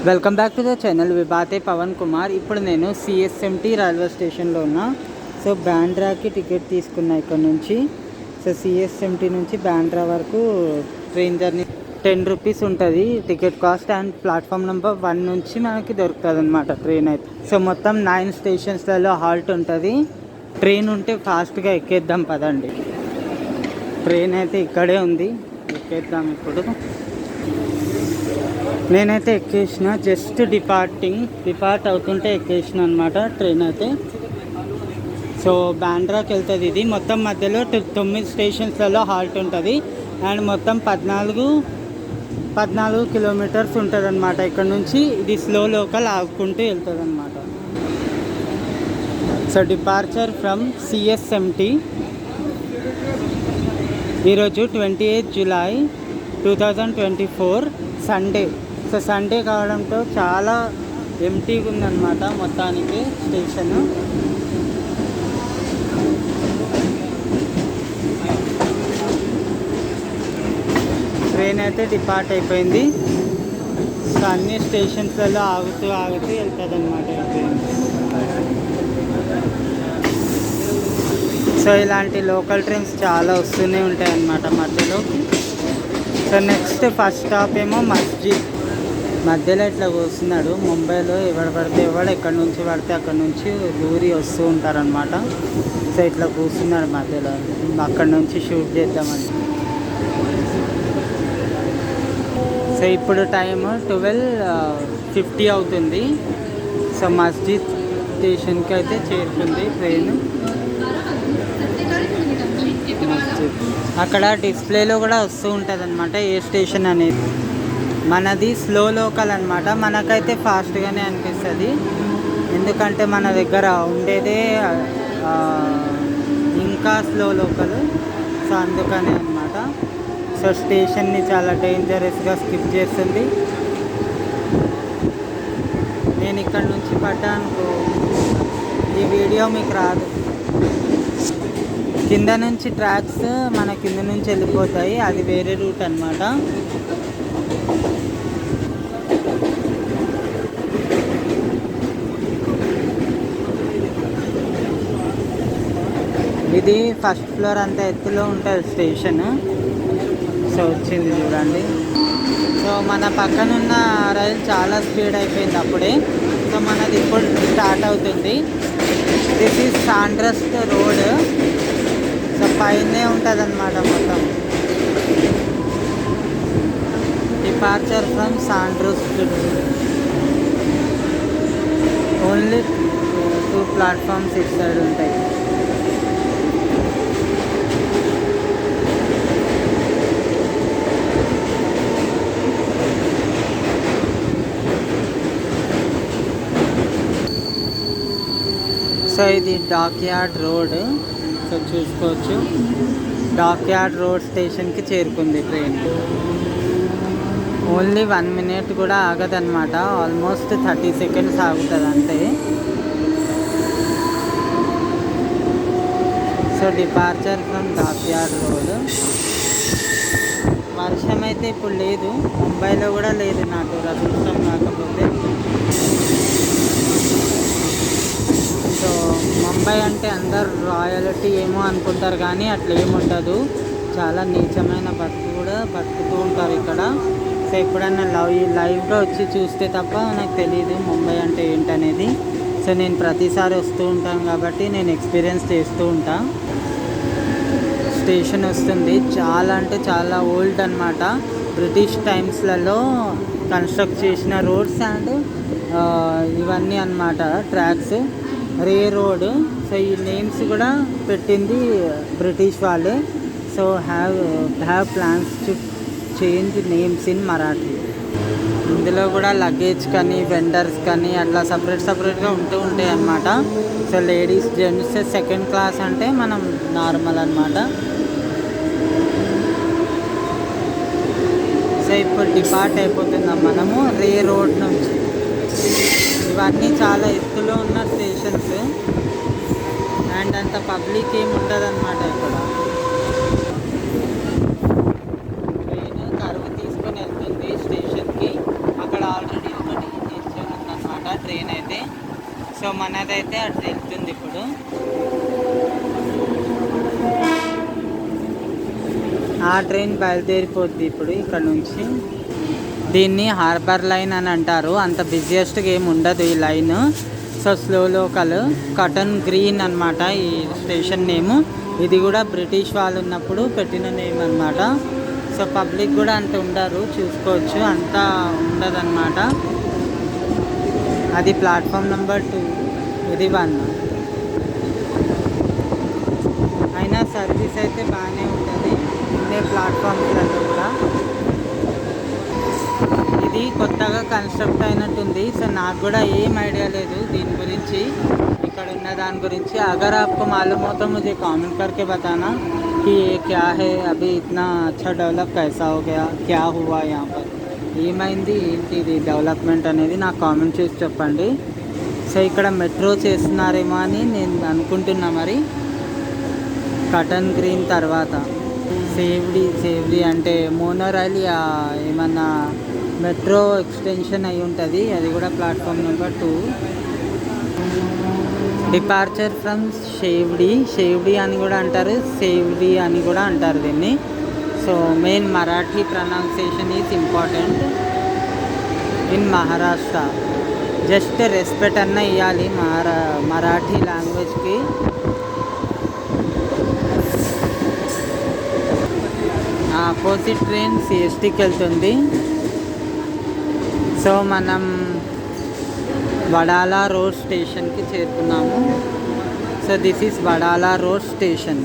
Welcome back to the channel విభాతే పవన్ కుమార్. ఇప్పుడు నేను సిఎస్ఎంటీ రైల్వే స్టేషన్లో ఉన్నా. సో బాండ్రాకి టికెట్ తీసుకున్నా ఇక్కడ నుంచి. సో సిఎస్ఎంటీ నుంచి బాండ్రా వరకు ట్రైన్ జర్నీ 10 రూపీస్ ఉంటుంది ticket cost. And platform number 1 నుంచి మనకి దొరుకుతుంది అనమాట ట్రైన్ అయితే. సో మొత్తం 9 స్టేషన్స్లలో హాల్ట్ ఉంటుంది. ట్రైన్ ఉంటే ఫాస్ట్గా ఎక్కేద్దాం పదండి. ట్రైన్ అయితే ఇక్కడే ఉంది, ఎక్కేద్దాం ఇప్పుడు. నేనైతే ఎక్కేసిన, జస్ట్ డిపార్ట్ అవుతుంటే ఎక్కేసిన అనమాట ట్రైన్ అయితే. సో బాండ్రాకి వెళ్తుంది ఇది. మొత్తం మధ్యలో 9 స్టేషన్స్లలో హాల్ట్ ఉంటుంది. అండ్ మొత్తం 14 కిలోమీటర్స్ ఉంటుంది అనమాట ఇక్కడ నుంచి. ఇది స్లో లోకల్ ఆగుకుంటూ వెళ్తుంది అనమాట. So departure from CSMT. ఈరోజు 28 జూలై 2024 సండే. సో సండే కావడంతో చాలా ఎంటీగా ఉందన్నమాట మొత్తానికి స్టేషన్. ట్రైన్ అయితే డిపార్ట్ అయిపోయింది. సో అన్ని స్టేషన్స్లలో ఆగుతూ వెళ్తుంది అనమాట ట్రైన్. సో ఇలాంటి లోకల్ ట్రైన్స్ చాలా వస్తూనే ఉంటాయి అన్నమాట మధ్యలో. సో నెక్స్ట్ ఫస్ట్ స్టాప్ ఏమో మస్జిద్. మధ్యలో ఇట్లా కూర్చున్నాడు. ముంబైలో ఎవడు ఎక్కడి నుంచి పడితే అక్కడ నుంచి దూరి వస్తూ ఉంటారనమాట. సో ఇట్లా కూర్చున్నాడు మధ్యలో, అక్కడ నుంచి షూట్ చేద్దామని. సో ఇప్పుడు టైము 12:50 అవుతుంది. సో మస్జిద్ స్టేషన్కి అయితే చేరుకుంది ట్రైన్. అక్కడ డిస్ప్లేలో కూడా వస్తూ ఉంటుంది అనమాట ఏ స్టేషన్ అనేది. మనది స్లో లోకల్ అనమాట. మనకైతే ఫాస్ట్గానే అనిపిస్తుంది, ఎందుకంటే మన దగ్గర ఉండేదే ఇంకా స్లో లోకల్. సో అందుకనే అనమాట. సో స్టేషన్ని చాలా డేంజరస్గా స్కిప్ చేస్తుంది. నేను ఇక్కడ నుంచి పడ్డానుకో ఈ వీడియో మీకు రాదు. కింద నుంచి ట్రాక్స్ మన కింద నుంచి వెళ్ళిపోతాయి, అది వేరే రూట్ అనమాట. ఇది ఫస్ట్ ఫ్లోర్ అంత ఎత్తులో ఉంటుంది స్టేషన్. సో వచ్చింది చూడండి. సో మన పక్కనున్న రైలు చాలా స్పీడ్ అయిపోయింది అప్పుడే. సో మనది ఇప్పుడు స్టార్ట్ అవుతుంది. This is Sandhurst road. So పైనే ఉంటుంది అన్నమాట మొత్తం. Departure from Sandhurst. Only 2 platforms ఇటు సైడ్ ఉంటాయి. సో ఇది డాక్యార్డ్ రోడ్. సో చూసుకోవచ్చు, డాక్యార్డ్ రోడ్ స్టేషన్కి చేరుకుంది ట్రైన్. ఓన్లీ 1 మినిట్ కూడా ఆగదన్నమాట. ఆల్మోస్ట్ 30 సెకండ్స్ ఆగుతుంది అంతే. So departure from dockyard road. వర్షం అయితే ఇప్పుడు లేదు, ముంబైలో కూడా లేదు నాకు అదృష్టం కాకపోతే. సో ముంబై అంటే అందరు రాయల్టీ ఏమో అనుకుంటారు, కానీ అట్లా ఏముండదు. చాలా నీచమైన బతుకుతూ ఉంటారు ఇక్కడ. సో ఎప్పుడన్నా లైవ్గా వచ్చి చూస్తే తప్ప నాకు తెలియదు ముంబై అంటే ఏంటనేది. సో నేను ప్రతిసారి వస్తూ ఉంటాను కాబట్టి నేను ఎక్స్పీరియన్స్ చేస్తూ ఉంటా. స్టేషన్ వస్తుంది, చాలా అంటే చాలా ఓల్డ్ అనమాట. బ్రిటిష్ టైమ్స్లలో కన్స్ట్రక్ట్ చేసిన రోడ్స్ అండ్ ఇవన్నీ అన్నమాట ట్రాక్స్. రే రోడ్. సో ఈ నేమ్స్ కూడా పెట్టింది బ్రిటిష్ వాళ్ళే. So have plans to change names in Marathi. ఇందులో కూడా లగేజ్ కానీ వెండర్స్ కానీ అట్లా సపరేట్గా ఉంటూ ఉంటాయి అన్నమాట. So ladies gents second class అంటే మనం నార్మల్ అన్నమాట. సో ఇప్పుడు డిపార్ట్ అయిపోతున్నాం మనము రే రోడ్ నుంచి. ఇవన్నీ చాలా ఎత్తులో ఉన్న స్టేషన్స్ అండ్ అంత పబ్లిక్ ఏమి ఉంటుంది అన్నమాట ఇక్కడ. ట్రైన్ కర్వ్ తీసుకొని వెళ్తుంది స్టేషన్కి. అక్కడ ఆల్రెడీ ఒకటి ట్రైన్ అయితే. సో మనదైతే అటు వెళ్తుంది ఇప్పుడు. ఆ ట్రైన్ బయలుదేరిపోద్ది ఇప్పుడు ఇక్కడ నుంచి. దీన్ని హార్బర్ లైన్ అని అంటారు. అంత బిజియెస్ట్గా ఏమి ఉండదు ఈ line. So slow local, cotton green అనమాట ఈ స్టేషన్ నేము. ఇది కూడా బ్రిటిష్ వాళ్ళు ఉన్నప్పుడు పెట్టిన నేమ్ అనమాట. సో పబ్లిక్ కూడా అంత ఉండరు, చూసుకోవచ్చు, అంతా ఉండదన్నమాట. అది ప్లాట్ఫామ్ నెంబర్ 2, ఇది 1. అయినా సర్వీస్ అయితే బాగానే ఉంటుంది ఉండే ప్లాట్ఫామ్స్లలో కూడా. ఇది కొత్తగా కన్స్ట్రక్ట్ అయినట్టుంది. సో నాకు కూడా ఏం ఐడియా లేదు దీని గురించి, ఇక్కడ ఉన్న దాని గురించి. అగర్ आपको मालूम हो तो मुझे कमेंट करके बताना कि ये क्या है, अभी इतना अच्छा डेवलप कैसा हो गया, क्या हुआ यहाँ पर, ఏమైంది ఏంటి ఇది డెవలప్మెంట్ అనేది నాకు కామెంట్ చేసి చెప్పండి. సో ఇక్కడ మెట్రో చేస్తున్నారేమో అని నేను అనుకుంటున్నా. మరి కాటన్ గ్రీన్ తర్వాత సేవ్డి అంటే మోనోరైల్ ఏమన్నా మెట్రో ఎక్స్టెన్షన్ అయి ఉంటుంది. అది కూడా platform number 2. Departure from Sewri అని కూడా అంటారు, సేవ్డి అని కూడా అంటారు దీన్ని. So main Marathi pronunciation is important in Maharashtra. Just respect అన్న ఇవ్వాలి మరాఠీ లాంగ్వేజ్కి. ఆపోజిట్ ట్రైన్ సిఎస్టీకి వెళ్తుంది. సో మనం వడాలా రోడ్ స్టేషన్కి చేరుకున్నాము. So this is Wadala road station.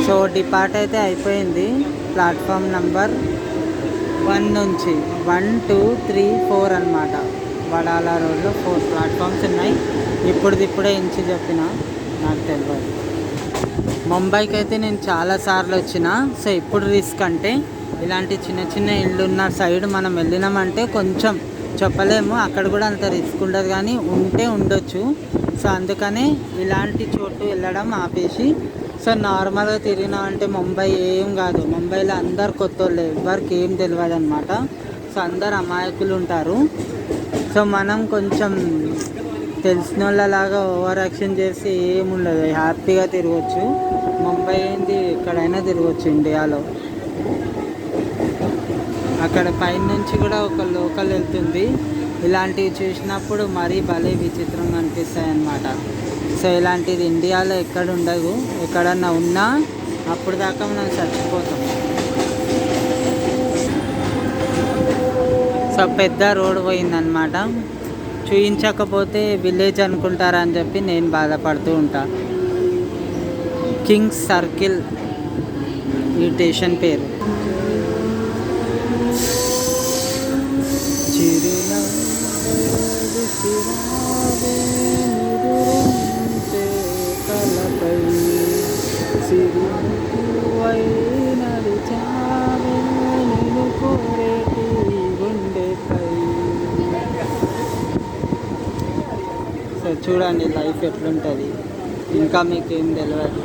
So depart అయితే అయిపోయింది. ప్లాట్ఫామ్ నెంబర్ 1 నుంచి 1, 2, 3, 4 అనమాట. వడాలా రోడ్లో 4 ప్లాట్ఫామ్స్ ఉన్నాయి. ఇప్పుడే ఇంచి చెప్పిన, నాకు తెలియదు. ముంబైకి అయితే నేను చాలాసార్లు వచ్చిన. సో ఇప్పుడు రిస్క్ అంటే ఇలాంటి చిన్న చిన్న ఇళ్ళు ఉన్న సైడ్ మనం వెళ్ళినామంటే కొంచెం చెప్పలేము, అక్కడ కూడా అంత రిస్క్ ఉండదు, కానీ ఉంటే ఉండొచ్చు. సో అందుకనే ఇలాంటి చోటు వెళ్ళడం ఆపేసి, సో నార్మల్గా తిరిగినామంటే ముంబై ఏం కాదు. ముంబైలో అందరు కొత్త వాళ్ళు, ఎవరికి ఏం తెలియదు అనమాట. సో అందరు అమాయకులు ఉంటారు. సో మనం కొంచెం తెలిసిన వాళ్ళలాగా ఓవర్ యాక్షన్ చేసి ఏముండదు, హ్యాపీగా తిరగచ్చు. ముంబై ఏంది ఎక్కడైనా తిరగచ్చు ఇండియాలో. అక్కడ పైనుంచి కూడా ఒక లోకల్ వెళ్తుంది. ఇలాంటివి చూసినప్పుడు మరీ భలే విచిత్రంగా అనిపిస్తాయి అన్నమాట. సో ఇలాంటిది ఇండియాలో ఎక్కడ ఉండదు. ఎక్కడన్నా ఉన్నా అప్పుడు దాకా మనం చచ్చిపోతాం. సో పెద్ద రోడ్ పోయిందనమాట. చూయించకపోతే విలేజ్ అనుకుంటారని చెప్పి నేను బాధపడుతూ ఉంటా. కింగ్స్ సర్కిల్ ఈ స్టేషన్ పేరు. సో చూడండి లైఫ్ ఎట్లుంటుంది. ఇంకా మీకేం తెలియదు.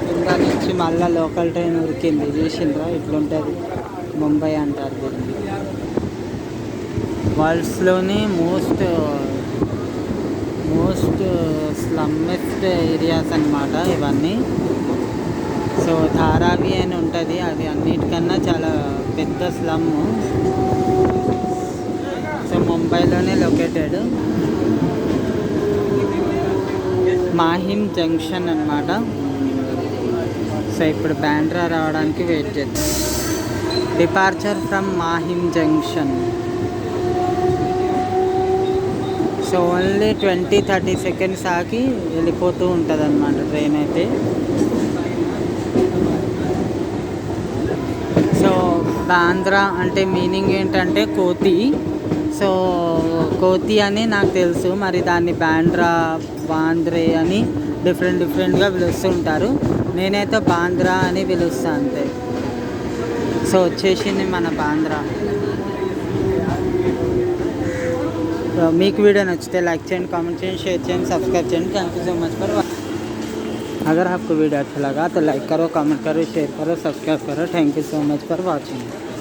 కింద నుంచి మళ్ళీ లోకల్ ట్రైన్ ఉరికింది, చూసిండ్రా ఇట్లుంటుంది. ముంబై అంటారు దీన్ని. వరల్డ్స్లోనే మోస్ట్ స్లమ్మెస్ట్ ఏరియాస్ అన్నమాట ఇవన్నీ. సో ధారావి అని ఉంటుంది, అది అన్నిటికన్నా చాలా పెద్ద స్లమ్. సో ముంబైలోనే లొకేటెడ్. మాహిమ్ జంక్షన్ అన్నమాట. సో ఇప్పుడు బాంద్రా రావడానికి వెయిట్ చేద్దాం. Departure from Mahim junction. So only 20-30 seconds ఆగి వెళ్ళిపోతూ ఉంటుంది అన్నమాట ట్రైన్ అయితే. సో బాంద్రా అంటే మీనింగ్ ఏంటంటే కోతి. సో కోతి అని నాకు తెలుసు, మరి దాన్ని బాంద్రే అని డిఫరెంట్గా పిలుస్తూ ఉంటారు. నేనైతే బాంద్రా అని పిలుస్తాను అంతే. సో వచ్చేసింది మన బాంద్రా. మీకు వీడియో నచ్చితే లైక్ చేయండి, కామెంట్ చేయండి, शेयर చేయండి, सब्सक्राइब చేయండి. Thank you so much for. अगर आपको वीडियो अच्छा लगा तो लाइक करो, कमेंट करो, शेयर करो, सब्सक्राइब करो। Thank you so much for watching.